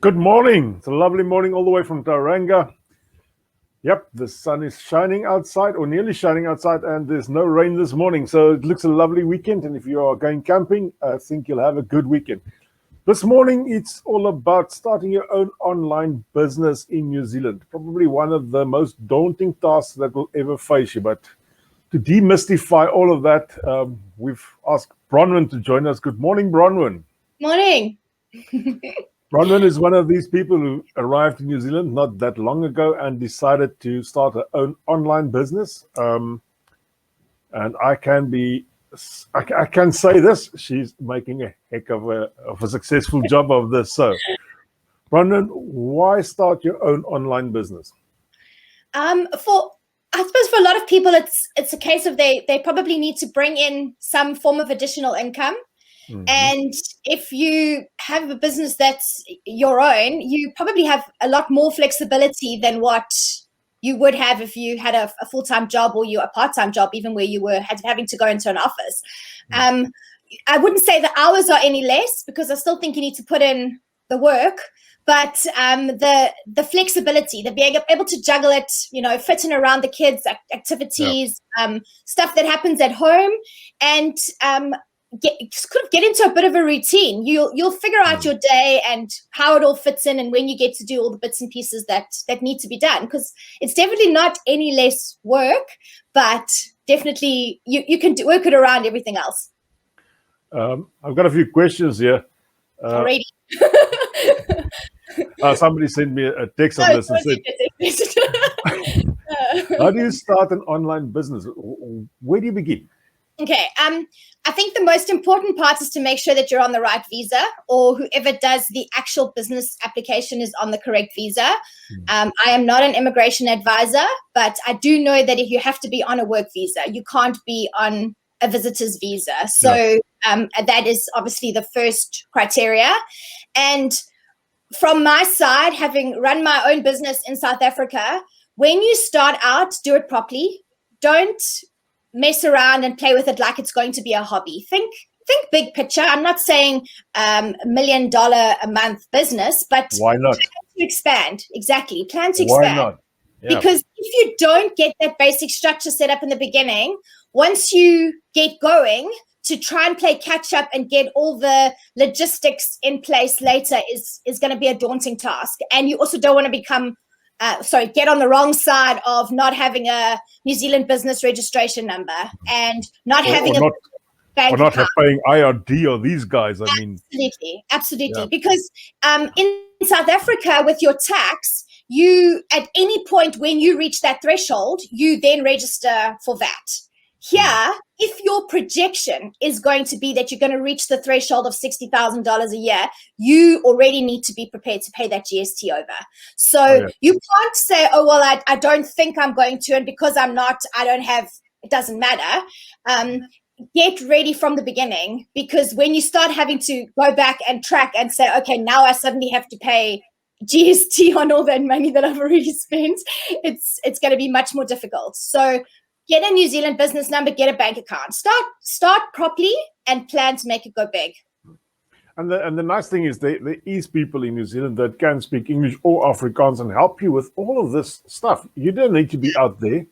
Good morning. It's a lovely morning all the way from Tauranga. Yep, the sun is shining outside or nearly shining outside, and there's no rain this morning. So it looks a lovely weekend. And if you are going camping, I think you'll have a good weekend. This morning, it's all about starting your own online business in New Zealand. Probably one of the most daunting tasks that will ever face you. But to demystify all of that, we've asked Bronwyn to join us. Good morning, Bronwyn. Morning. Bronwyn is one of these people who arrived in New Zealand not that long ago and decided to start her own online business. And I can say this: she's making a heck of a successful job of this. So, Bronwyn, why start your own online business? I suppose for a lot of people, it's a case of they probably need to bring in some form of additional income. Mm-hmm. And if you have a business that's your own, you probably have a lot more flexibility than what you would have if you had a full-time job or a part-time job, even where you were having to go into an office. Mm-hmm. I wouldn't say the hours are any less, because I still think you need to put in the work. But the flexibility, the being able to juggle it, fitting around the kids' activities, stuff that happens at home, and get into a bit of a routine. You'll figure out your day and how it all fits in, and when you get to do all the bits and pieces that need to be done, because it's definitely not any less work, but definitely you can work it around everything else. I've got a few questions here. Already. Somebody sent me a text on this and said, how do you start an online business? Where do you begin? Okay. I think the most important part is to make sure that you're on the right visa, or whoever does the actual business application is on the correct visa. I am not an immigration advisor, but I do know that if you have to be on a work visa, you can't be on a visitor's visa. So that is obviously the first criteria. And from my side, having run my own business in South Africa, when you start out, do it properly. Don't mess around and play with it like it's going to be a hobby. Think big picture. I'm not saying $1 million a month business, but why not? Plan to expand. Exactly. Plan to expand. Why not? Yeah. Because if you don't get that basic structure set up in the beginning, once you get going, to try and play catch up and get all the logistics in place later is going to be a daunting task. And you also don't want to become get on the wrong side of not having a New Zealand business registration number and not having a bank account. Or not paying IRD or these guys. Absolutely. Yeah. Because in South Africa, with your tax, you, at any point when you reach that threshold, you then register for VAT. Here, if your projection is going to be that you're going to reach the threshold of $60,000 a year, you already need to be prepared to pay that GST over. So you can't say, oh, well, I don't think I'm going to, and because I'm not, I don't have, it doesn't matter. Get ready from the beginning, because when you start having to go back and track and say, okay, now I suddenly have to pay GST on all that money that I've already spent, it's going to be much more difficult. So get a New Zealand business number, get a bank account. Start properly and plan to make it go big. And the nice thing is there is people in New Zealand that can speak English or Afrikaans and help you with all of this stuff. You don't need to be out there.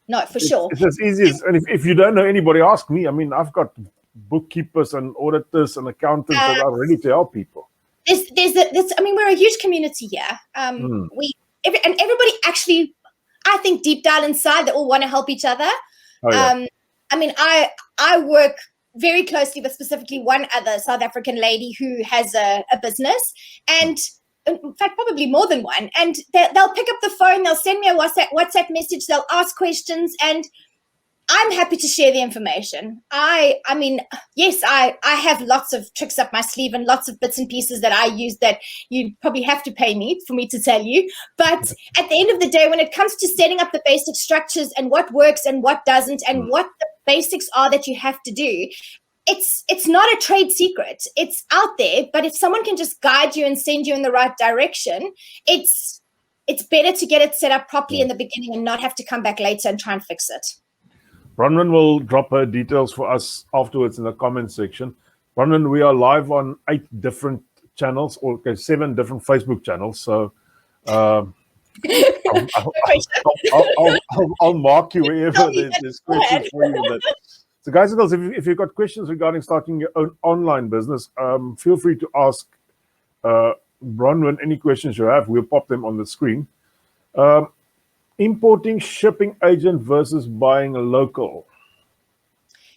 No, for sure. It's as easy as, and if you don't know anybody, ask me. I mean, I've got bookkeepers and auditors and accountants that are ready to help people. We're a huge community here. Everybody actually, I think deep down inside, they all want to help each other. I work very closely with specifically one other South African lady who has a business, and in fact, probably more than one. And they'll pick up the phone, they'll send me a WhatsApp message, they'll ask questions, and I'm happy to share the information. I have lots of tricks up my sleeve and lots of bits and pieces that I use that you probably have to pay me for me to tell you. But at the end of the day, when it comes to setting up the basic structures and what works and what doesn't and what the basics are that you have to do, it's not a trade secret. It's out there. But if someone can just guide you and send you in the right direction, it's better to get it set up properly in the beginning and not have to come back later and try and fix it. Bronwyn will drop her details for us afterwards in the comment section. Bronwyn, we are live on 8 different channels, or okay, 7 different Facebook channels. So I'll, I'll mark you wherever there's questions for you. But, so guys and girls, if you've got questions regarding starting your own online business, feel free to ask Bronwyn any questions you have. We'll pop them on the screen. Importing shipping agent versus buying a local.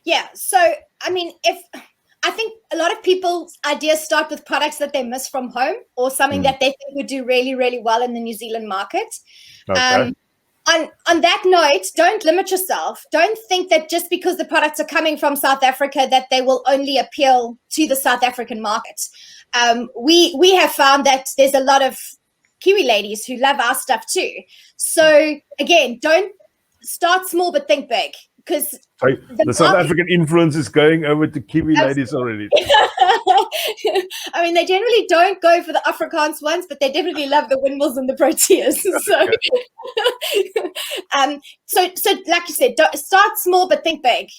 Yeah, so I mean, I think a lot of people's ideas start with products that they miss from home, or something that they think would do really, really well in the New Zealand market. Okay. On that note, don't limit yourself. Don't think that just because the products are coming from South Africa that they will only appeal to the South African market. We have found that there's a lot of Kiwi ladies who love our stuff too. So again, don't start small but think big, because the South African influence is going over to Kiwi ladies already. I mean, they generally don't go for the Afrikaans ones, but they definitely love the windmills and the Proteas. So like you said, start small but think big.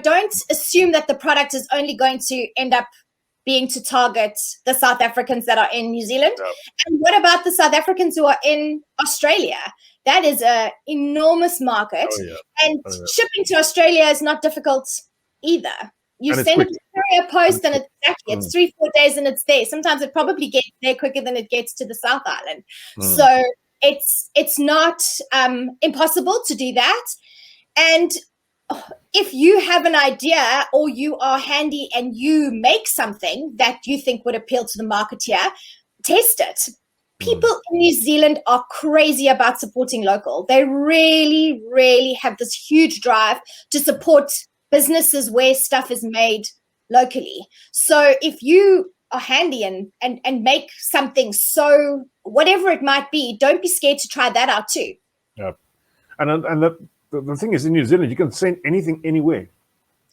Don't assume that the product is only going to end up being to target the South Africans that are in New Zealand. Yeah. And what about the South Africans who are in Australia? That is an enormous market. And shipping to Australia is not difficult either. You send it to courier post and it's 3-4 days and it's there. Sometimes it probably gets there quicker than it gets to the South Island. So it's not impossible to do that. And if you have an idea or you are handy and you make something that you think would appeal to the market here, test it. People in New Zealand are crazy about supporting local. They really, really have this huge drive to support businesses where stuff is made locally. So if you are handy and make something, so whatever it might be, don't be scared to try that out too. Yeah. And the thing is, in New Zealand, you can send anything anywhere.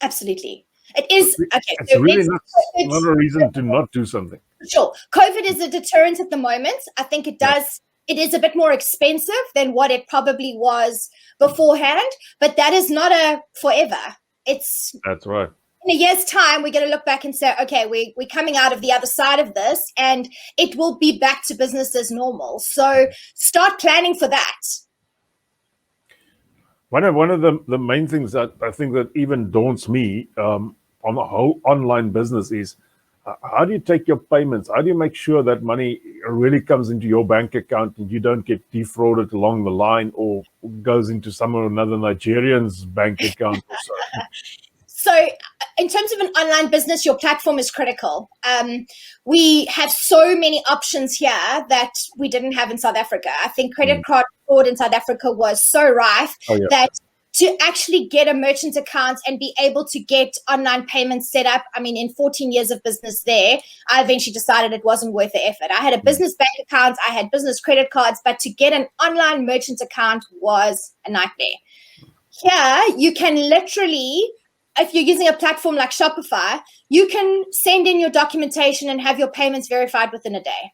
Absolutely. It is. Okay. It's so really not a reason to not do something. Sure. COVID is a deterrent at the moment. I think it does. It is a bit more expensive than what it probably was beforehand, but that is not a forever. That's right. In a year's time, we're going to look back and say, okay, we're coming out of the other side of this, and it will be back to business as normal. So start planning for that. One of the main things that I think that even daunts me on the whole online business is how do you take your payments? How do you make sure that money really comes into your bank account and you don't get defrauded along the line or goes into some or another Nigerian's bank account or so? So in terms of an online business, your platform is critical. We have so many options here that we didn't have in South Africa. I think credit card fraud in South Africa was so rife that to actually get a merchant account and be able to get online payments set up, I mean, in 14 years of business there, I eventually decided it wasn't worth the effort. I had a business bank account, I had business credit cards, but to get an online merchant account was a nightmare. Here, you can literally, if you're using a platform like Shopify, you can send in your documentation and have your payments verified within a day.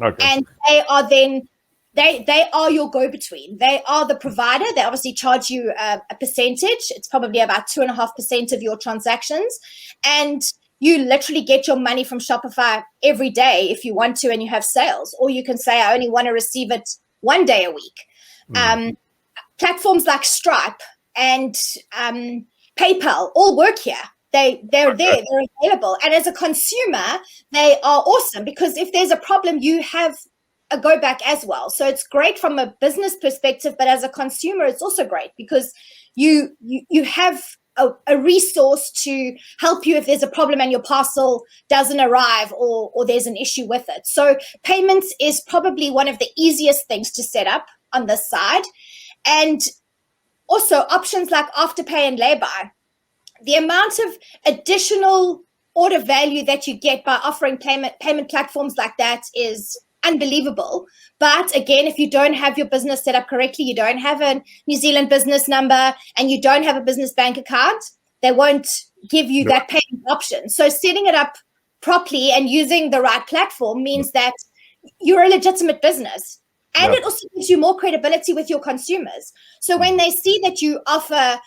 Okay. And they are then, they are your go-between. They are the provider. They obviously charge you a percentage. It's probably about 2.5% of your transactions. And you literally get your money from Shopify every day if you want to and you have sales. Or you can say, I only want to receive it one day a week. Platforms like Stripe and PayPal all work here. They're there, they're available. And as a consumer, they are awesome because if there's a problem, you have a go back as well. So it's great from a business perspective, but as a consumer, it's also great because you have a resource to help you if there's a problem and your parcel doesn't arrive or there's an issue with it. So payments is probably one of the easiest things to set up on this side. And also options like Afterpay and Lay-by. The amount of additional order value that you get by offering payment platforms like that is unbelievable. But again, if you don't have your business set up correctly, you don't have a New Zealand business number, and you don't have a business bank account, they won't give you that payment option. So setting it up properly and using the right platform means that you're a legitimate business. And it also gives you more credibility with your consumers. So when they see that you offer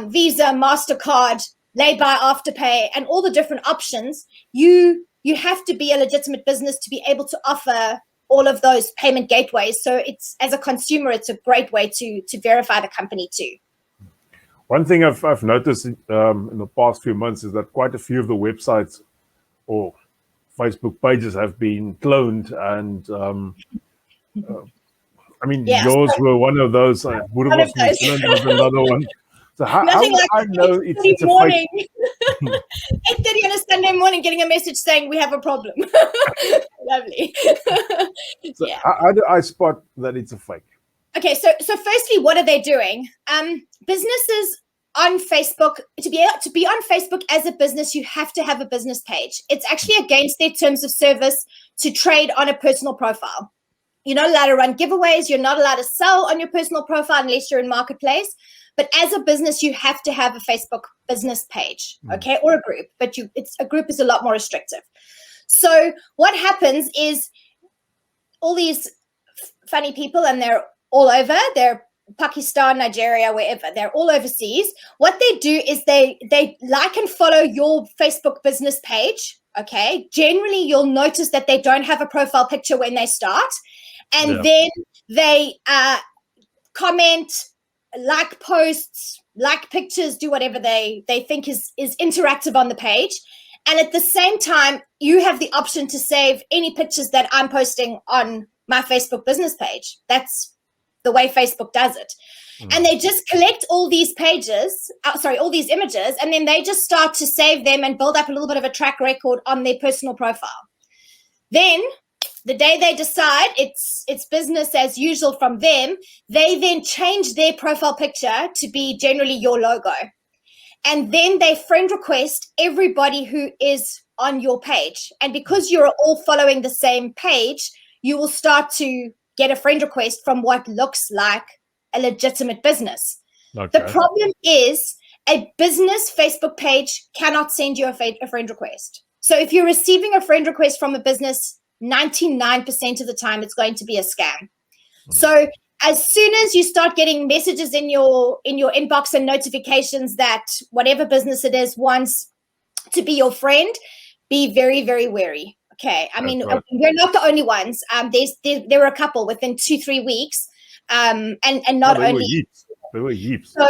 Visa, MasterCard, Lay-by, Afterpay, and all the different options, you you have to be a legitimate business to be able to offer all of those payment gateways. So it's, as a consumer, it's a great way to verify the company too. One thing I've noticed in the past few months is that quite a few of the websites or Facebook pages have been cloned, and I mean, yours were one of those. One of those. Was another one. So how Nothing would like I know it's a morning, fake? 8:30 on a Sunday morning, getting a message saying we have a problem. Lovely. So how do I spot that it's a fake? Okay, so firstly, what are they doing? Businesses on Facebook, to be on Facebook as a business, you have to have a business page. It's actually against their terms of service to trade on a personal profile. You're not allowed to run giveaways. You're not allowed to sell on your personal profile unless you're in Marketplace. But as a business, you have to have a Facebook business page, okay, or a group. But a group is a lot more restrictive. So what happens is all these funny people, and they're all over. They're Pakistan, Nigeria, wherever. They're all overseas. What they do is they like and follow your Facebook business page, okay? Generally, you'll notice that they don't have a profile picture when they start. And then they comment, like posts, like pictures, do whatever they think is interactive on the page. And at the same time, you have the option to save any pictures that I'm posting on my Facebook business page. That's the way Facebook does it. And they just collect all these pages, all these images, and then they just start to save them and build up a little bit of a track record on their personal profile. Then the day they decide it's business as usual from them, they then change their profile picture to be generally your logo. And then they friend request everybody who is on your page. And because you're all following the same page, you will start to get a friend request from what looks like a legitimate business. Okay. The problem is a business Facebook page cannot send you a friend request. So if you're receiving a friend request from a business, 99% of the time it's going to be a scam. So as soon as you start getting messages in your inbox and notifications that whatever business it is wants to be your friend, be very, very wary. Okay. I mean, we're not the only ones. There were a couple within 2-3 weeks. And not only. There were heaps. So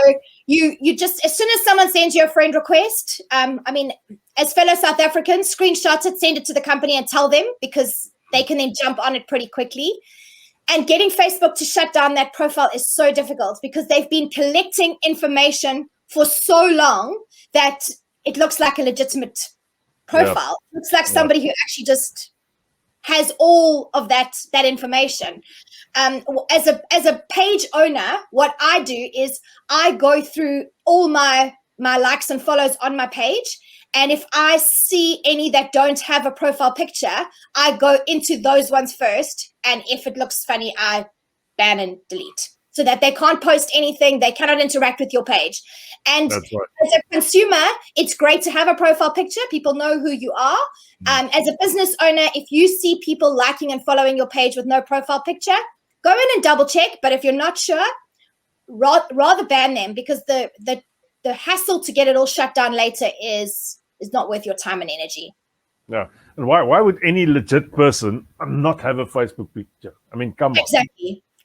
you just, as soon as someone sends you a friend request, I mean, as fellow South Africans, screenshot it, send it to the company and tell them, because they can then jump on it pretty quickly. And getting Facebook to shut down that profile is so difficult because they've been collecting information for so long that it looks like a legitimate profile. It looks like somebody who actually just has all of that information. As a page owner, what I do is I go through all my likes and follows on my page. And if I see any that don't have a profile picture, I go into those ones first. And if it looks funny, I ban and delete so that they can't post anything. They cannot interact with your page. And as a consumer, it's great to have a profile picture. People know who you are. As a business owner, if you see people liking and following your page with no profile picture, go in and double check. But if you're not sure, rather ban them, because the hassle to get it all shut down later is not worth your time and energy. Yeah. And why would any legit person not have a Facebook picture? I mean, come on.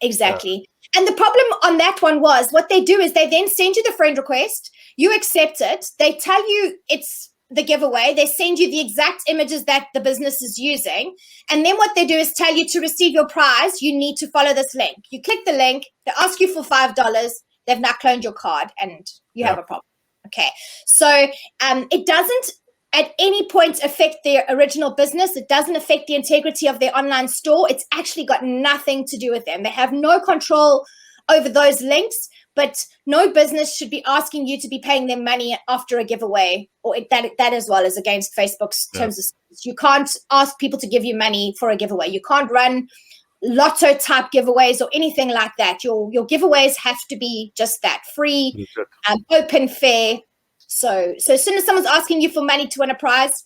Exactly. Yeah. And the problem on that one was what they do is they then send you the friend request. You accept it. They tell you it's the giveaway. They send you the exact images that the business is using. And then what they do is tell you to receive your prize, you need to follow this link. You click the link. They ask you for $5. They've now cloned your card and you have a problem. Okay. So it doesn't at any point affect their original business. It doesn't affect the integrity of their online store. It's actually got nothing to do with them. They have no control over those links, but no business should be asking you to be paying them money after a giveaway, or that as well is against Facebook's terms of service. You can't ask people to give you money for a giveaway. You can't run lotto type giveaways or anything like that. Your giveaways have to be just that, free, open, fair. So as soon as someone's asking you for money to win a prize,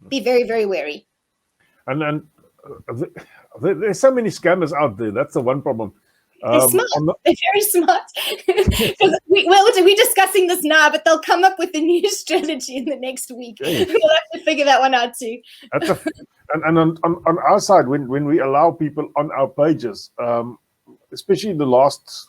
be very, very wary. And there's so many scammers out there. That's the one problem. They're smart. They're very smart. We're discussing this now, but they'll come up with a new strategy in the next week. We'll have to figure that one out too. And on our side, when we allow people on our pages, especially the last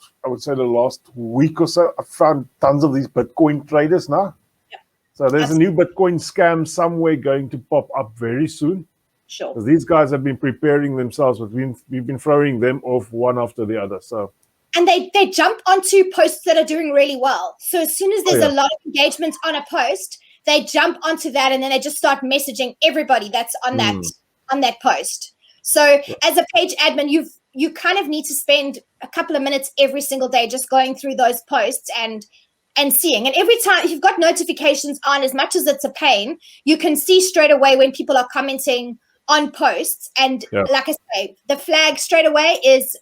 week or so, I've found tons of these Bitcoin traders now. Yep. So there's a new Bitcoin scam somewhere going to pop up very soon. Sure. Because these guys have been preparing themselves, but we've been throwing them off one after the other. So. And they jump onto posts that are doing really well. So as soon as there's a lot of engagement on a post, they jump onto that and then they just start messaging everybody that's on that post. So as a page admin, you kind of need to spend a couple of minutes every single day just going through those posts and seeing. And every time, if you've got notifications on, as much as it's a pain, you can see straight away when people are commenting on posts. And like I say, the flag straight away is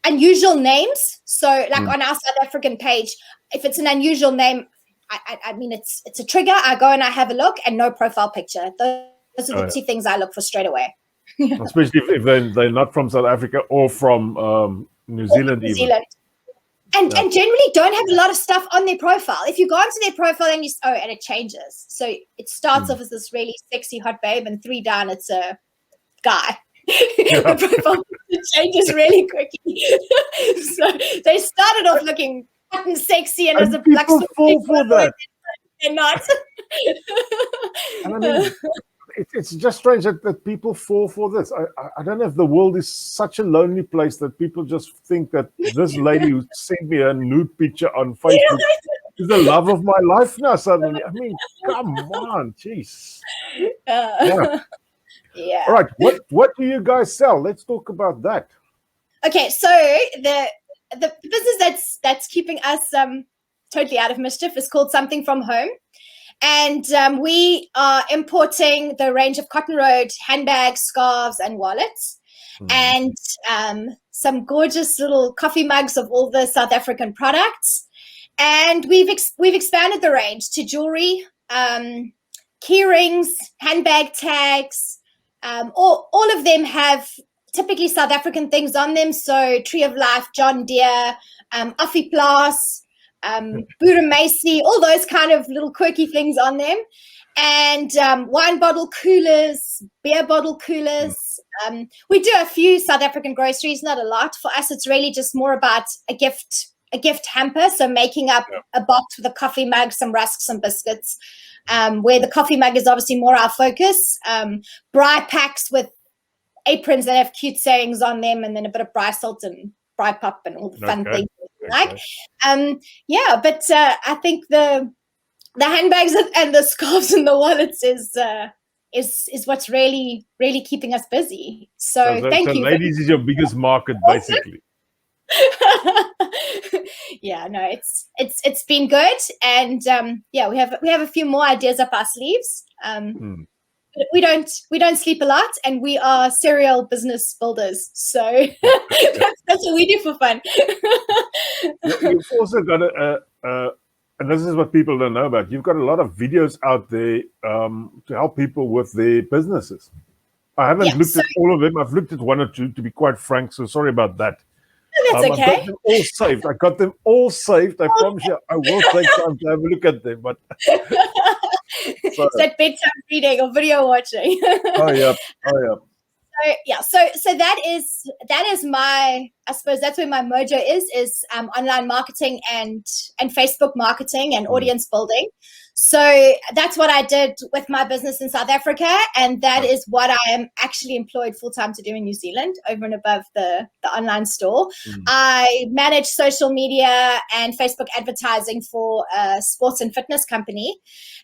unusual names. So like on our South African page, if it's an unusual name, I mean, it's a trigger. I go and I have a look, and no profile picture. Those are the two things I look for straight away. Especially if they're not from South Africa or from New Zealand. And generally don't have a lot of stuff on their profile. If you go onto their profile and and it changes. So it starts off as this really sexy hot babe, and 3 down it's a guy. The profile changes really quickly. So they started off looking hot and sexy, and as a black fall for that. They're not. And I mean, it's just strange that people fall for this. I don't know if the world is such a lonely place that people just think that this lady who sent me a nude picture on Facebook is the love of my life now suddenly. I mean, come on, jeez. Yeah. All right, what do you guys sell? Let's talk about that. Okay, so the business that's keeping us totally out of mischief is called Something From Home. And we are importing the range of Cotton Road handbags, scarves, and wallets, and some gorgeous little coffee mugs of all the South African products. And we've expanded the range to jewelry, key rings, handbag tags. All of them have typically South African things on them. So Tree of Life, John Deere, Affiplas, Buddha Macy, all those kind of little quirky things on them, and wine bottle coolers, beer bottle coolers. We do a few South African groceries, not a lot. For us, it's really just more about a gift hamper. So making up a box with a coffee mug, some rusks, some biscuits, where the coffee mug is obviously more our focus. Braai packs with aprons that have cute sayings on them, and then a bit of braai salt and braai pop and all the fun things. But I think the handbags and the scarves and the wallets is what's really keeping us busy. So thank you. Ladies is your biggest market, basically. Yeah, no, it's been good, and we have a few more ideas up our sleeves. We don't sleep a lot, and we are serial business builders. So that's what we do for fun. You've also got and this is what people don't know about. You've got a lot of videos out there to help people with their businesses. I haven't looked at all of them. I've looked at one or two, to be quite frank. So sorry about that. That's okay. I've got them all saved. I got them all saved. I promise you, I will take time to have a look at them. But it's that bedtime reading or video watching. Oh yeah. So that is my, I suppose that's where my mojo is online marketing and Facebook marketing and audience building. So that's what I did with my business in South Africa, and that is what I am actually employed full-time to do in New Zealand, over and above the online store. I manage social media and Facebook advertising for a sports and fitness company,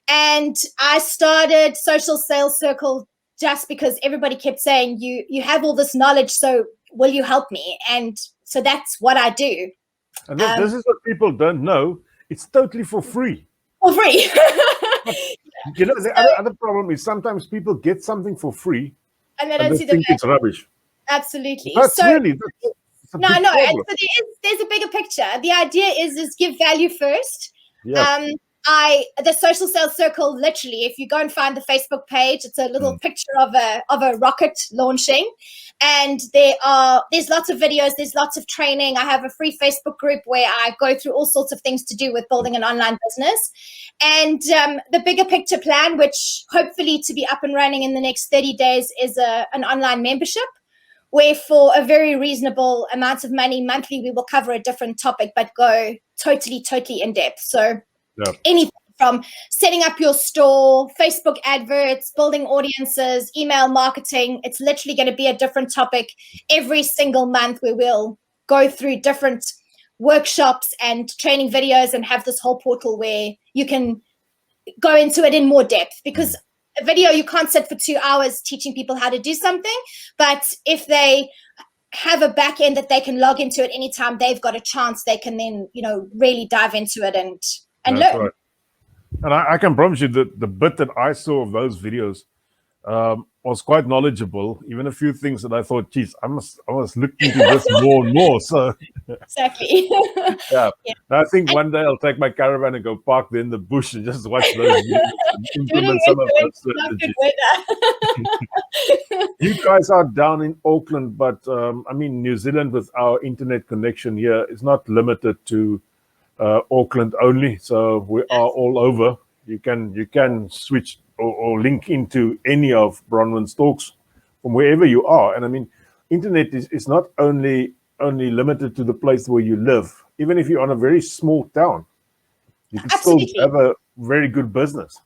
and I started Social Sales Circle just because everybody kept saying, you have all this knowledge, so will you help me? And so that's what I do. And this is what people don't know. It's totally for free. For free. You know, the other problem is sometimes people get something for free and they don't see think it's rubbish. Absolutely. That's no. And so there's a bigger picture. The idea is give value first. Yeah. The Social Sales Circle, literally, if you go and find the Facebook page, it's a little picture of a rocket launching, And there's lots of videos, there's lots of training. I have a free Facebook group where I go through all sorts of things to do with building an online business. And the bigger picture plan, which hopefully to be up and running in the next 30 days, is an online membership where for a very reasonable amount of money monthly, we will cover a different topic, but go totally in depth. So anything from setting up your store, Facebook adverts, building audiences, email marketing. It's literally going to be a different topic every single month, where we'll go through different workshops and training videos and have this whole portal where you can go into it in more depth. Because a video, you can't sit for 2 hours teaching people how to do something, but if they have a back end that they can log into at any time, they've got a chance. They can then, really dive into it and That's learn. right. And I can promise you that the bit that I saw of those videos was quite knowledgeable. Even a few things that I thought, geez, I must look into this more and more. So exactly. yeah. I think one day I'll take my caravan and go park there in the bush and just watch those videos and implement some of those strategies. You guys are down in Auckland, but New Zealand, with our internet connection here, is not limited to Auckland only. So we are all over. You can switch or link into any of Bronwyn's talks from wherever you are. And internet is not only limited to the place where you live. Even if you're on a very small town, you can still have a very good business.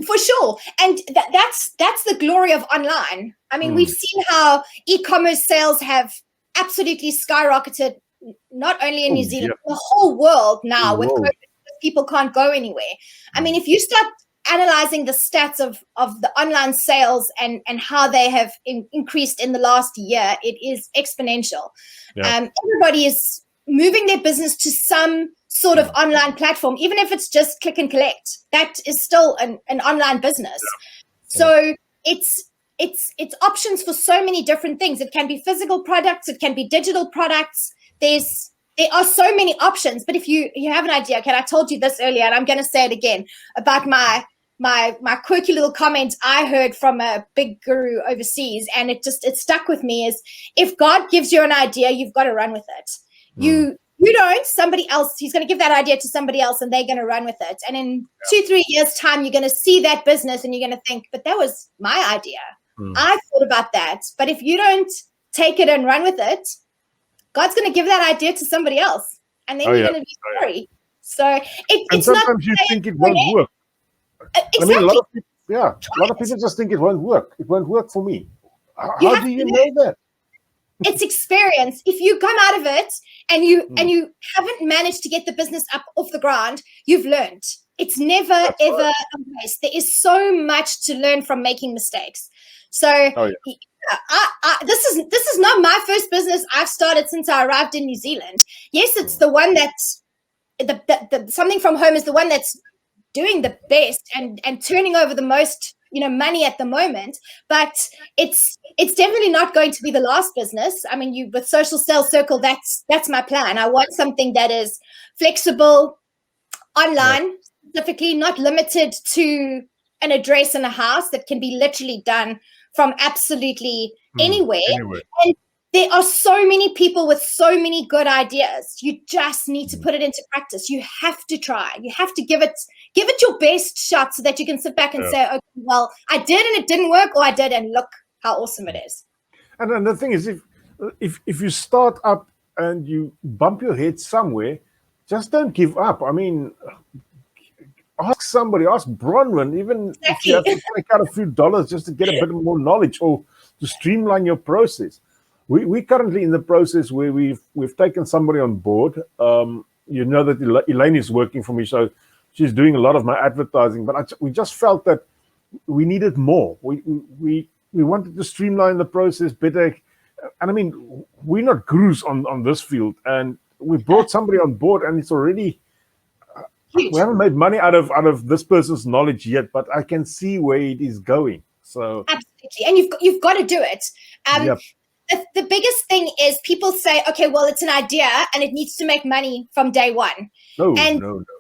For sure. And that's the glory of online. We've seen how e-commerce sales have absolutely skyrocketed, not only in New Zealand, the whole world now. With COVID, people can't go anywhere. If you start analyzing the stats of the online sales and how they have increased in the last year, it is exponential. Everybody is moving their business to some sort of online platform, even if it's just click and collect. That is still an online business. So it's options for so many different things. It can be physical products, it can be digital products. There are so many options. But if you have an idea, I told you this earlier, and I'm going to say it again about my quirky little comment I heard from a big guru overseas, and it stuck with me, is if God gives you an idea, you've got to run with it. You don't, somebody else, he's going to give that idea to somebody else and they're going to run with it. And in 2-3 years' time, you're going to see that business and you're going to think, but that was my idea. I thought about that. But if you don't take it and run with it, God's going to give that idea to somebody else. And then you're going to be sorry. So it's sometimes not you think it won't work. Exactly. A lot of people just think it won't work. It won't work for me. How do you know that? It's experience. If you come out of it and you haven't managed to get the business up off the ground, you've learned. It's never ever a waste. There is so much to learn from making mistakes. So this is not my first business I've started since I arrived in New Zealand. Yes, it's the one that's the something from home is the one that's doing the best and turning over the most money at the moment, but it's definitely not going to be the last business. With Social Sales Circle, that's my plan. I want something that is flexible, online, specifically not limited to an address in a house, that can be literally done from absolutely anywhere. And there are so many people with so many good ideas. You just need to put it into practice. You have to try. You have to give it your best shot so that you can sit back and say, okay, well, I did and it didn't work, or I did and look how awesome it is. And then the thing is, if you start up and you bump your head somewhere, just don't give up. Ask somebody, ask Bronwyn, even if you have to take out a few dollars just to get a bit more knowledge or to streamline your process. We're currently in the process where we've taken somebody on board. That Elaine is working for me, so she's doing a lot of my advertising. But we just felt that we needed more. We wanted to streamline the process better. And we're not gurus on this field, and we brought somebody on board, and it's already we haven't made money out of this person's knowledge yet, but I can see where it is going. So absolutely, and you've got to do it. The biggest thing is people say, okay, well, it's an idea and it needs to make money from day one. No.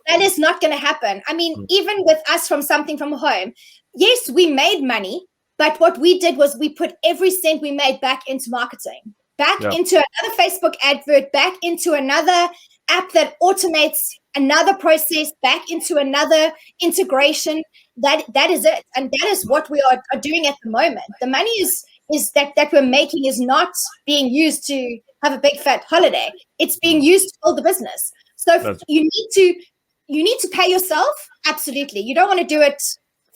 That is not going to happen. Even with us from Something from Home, yes, we made money, But what we did was we put every cent we made back into marketing, back into another Facebook advert, back into another app that automates another process, back into another integration. That is it. And that is what we are doing at the moment. The money is that we're making is not being used to have a big fat holiday. It's being used to build the business. So you need to pay yourself. Absolutely. You don't want to do it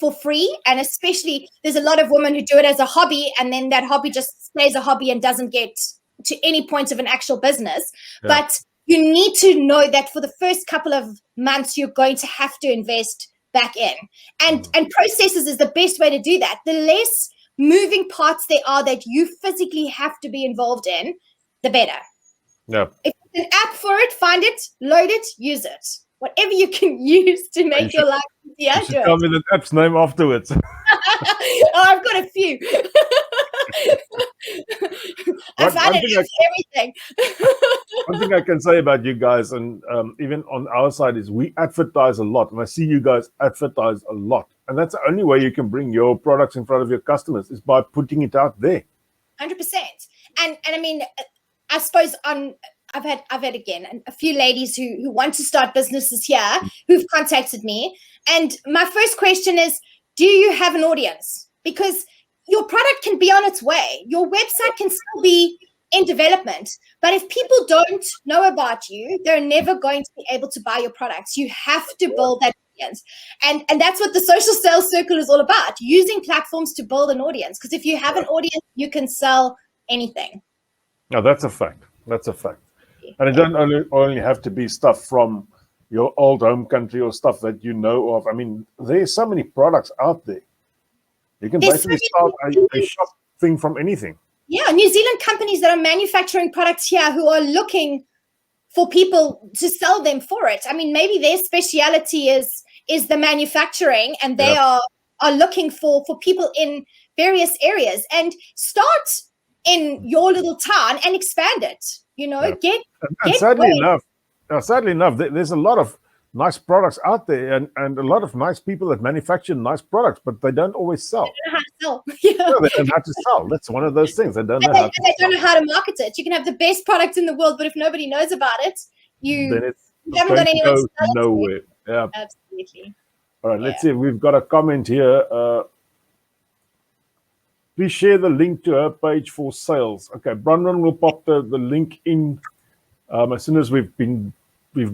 for free. And especially there's a lot of women who do it as a hobby, and then that hobby just stays a hobby and doesn't get to any point of an actual business. But you need to know that for the first couple of months, you're going to have to invest back in. And processes is the best way to do that. The less moving parts there are that you physically have to be involved in, the better. Yeah. If there's an app for it, find it, load it, use it. Whatever you can use to make your life easier. You should tell me the app's name afterwards. I've got a few. I find it everything. One thing I can say about you guys, and even on our side, is we advertise a lot. And I see you guys advertise a lot. And that's the only way you can bring your products in front of your customers, is by putting it out there. 100%. And I mean, I suppose I've had again a few ladies who want to start businesses here who've contacted me. And my first question is, do you have an audience? Because your product can be on its way. Your website can still be in development. But if people don't know about you, they're never going to be able to buy your products. You have to build that audience. And that's what the social sales circle is all about, using platforms to build an audience. Because if you have an audience, you can sell anything. No, that's a fact. That's a fact. And it doesn't only have to be stuff from your old home country or stuff that you know of. I mean, there's so many products out there. You can basically start a shop thing from anything. Yeah, New Zealand companies that are manufacturing products here who are looking for people to sell them for it. I mean, maybe their speciality is the manufacturing, and they are looking for people in various areas. And start in your little town and expand it. You know, get sadly enough, there's a lot of nice products out there, and a lot of nice people that manufacture nice products, but they don't always sell. They don't know how to sell. No, they don't know how to sell. That's one of those things. They don't know how to market it. You can have the best product in the world, but if nobody knows about it, you haven't got anyone to sell nowhere. It to. Yeah, absolutely. All right, let's see if we've got a comment here. Please share the link to her page for sales. Okay, Bronwyn will pop the link in as soon as we've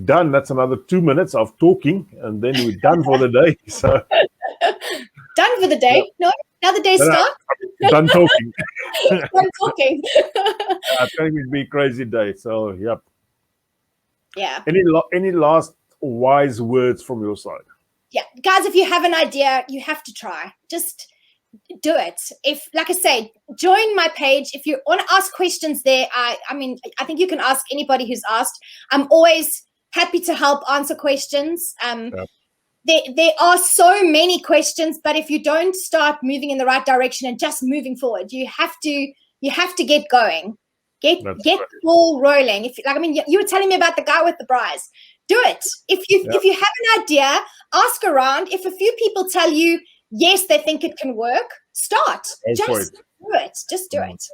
done. That's another 2 minutes of talking, and then we're done for the day. So done for the day? No, now the day starts. Done talking. Done talking. It's going to be a crazy day. So yep. Yeah. Any last wise words from your side? Yeah, guys, if you have an idea, you have to try. Just do it. If, like I say, join my page. If you want to ask questions there, I mean, I think you can ask anybody who's asked. I'm always happy to help answer questions. There are so many questions, but if you don't start moving in the right direction and just moving forward, you have to get going. Get the ball rolling. If, like, I mean, you were telling me about the guy with the braais. Do it. If you have an idea, ask around. If a few people tell you yes, they think it can work, start. Just do it. Just do it.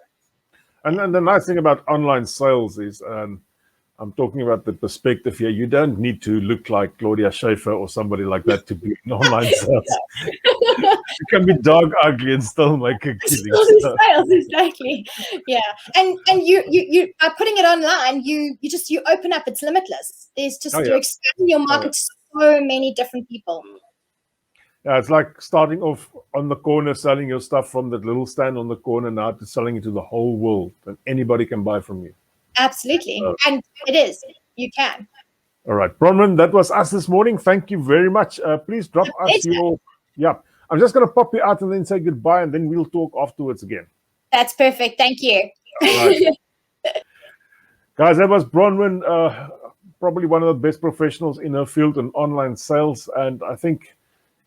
And the nice thing about online sales is, I'm talking about the perspective here. You don't need to look like Claudia Schiffer or somebody like that to be in online sales. You can be dog ugly and still make a killing. Sales, exactly. Yeah, and you by putting it online, you open up. It's limitless. There's just you're expanding your market to so many different people. Yeah, it's like starting off on the corner, selling your stuff from that little stand on the corner, now to selling it to the whole world, and anybody can buy from you. Absolutely. And it is. You can. All right. Bronwyn, that was us this morning. Thank you very much. Please drop us your... Yeah. I'm just going to pop you out and then say goodbye, and then we'll talk afterwards again. That's perfect. Thank you. All right. Guys, that was Bronwyn, probably one of the best professionals in her field in online sales. And I think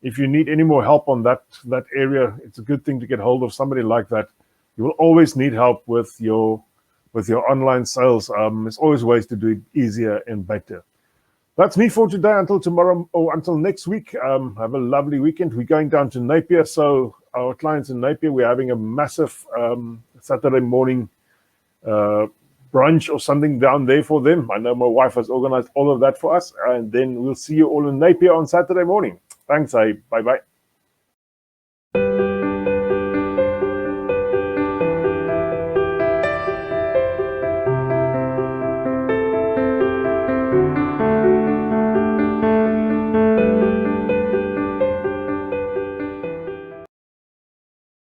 if you need any more help on that area, it's a good thing to get hold of somebody like that. You will always need help with your online sales. There's always ways to do it easier and better. That's me for today. Until tomorrow or until next week, have a lovely weekend. We're going down to Napier. So our clients in Napier, we're having a massive Saturday morning brunch or something down there for them. I know my wife has organized all of that for us. And then we'll see you all in Napier on Saturday morning. Thanks. Bye-bye.